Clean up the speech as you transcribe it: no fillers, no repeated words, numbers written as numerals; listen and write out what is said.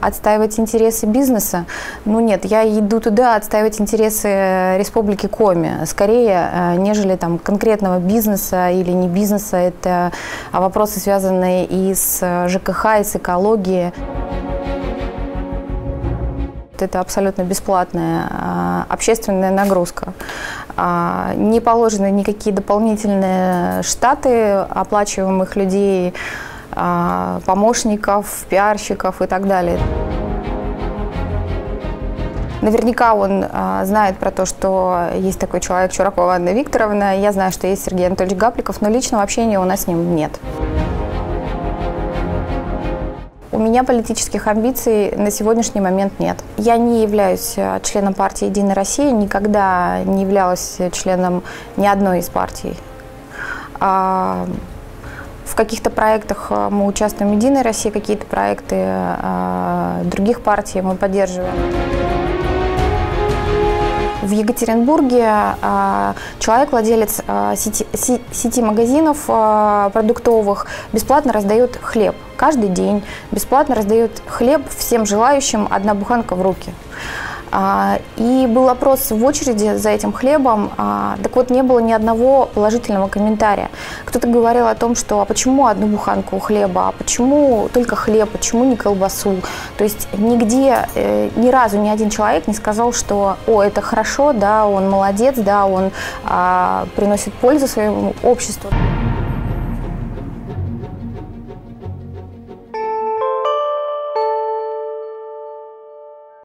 Отстаивать интересы бизнеса? Ну нет, я иду туда отстаивать интересы Республики Коми, скорее, нежели там конкретного бизнеса или не бизнеса. Это вопросы, связанные и с ЖКХ, и с экологией. Это абсолютно бесплатная общественная нагрузка. Не положены никакие дополнительные штаты оплачиваемых людей, помощников, пиарщиков и так далее. Наверняка он знает про то, что есть такой человек Чуракова Анна Викторовна. Я знаю, что есть Сергей Анатольевич Гапликов, но личного общения у нас с ним нет. У меня политических амбиций на сегодняшний момент нет. Я не являюсь членом партии «Единая Россия», никогда не являлась членом ни одной из партий. В каких-то проектах мы участвуем в «Единой России», какие-то проекты других партий мы поддерживаем. В Екатеринбурге человек, владелец сети магазинов продуктовых, бесплатно раздает хлеб. Каждый день бесплатно раздает хлеб всем желающим, одна буханка в руки. И был опрос в очереди за этим хлебом, так вот не было ни одного положительного комментария. Кто-то говорил о том, что а почему одну буханку хлеба, а почему только хлеб, почему не колбасу. То есть нигде, ни разу ни один человек не сказал, что о, это хорошо, да, он молодец, да, он приносит пользу своему обществу.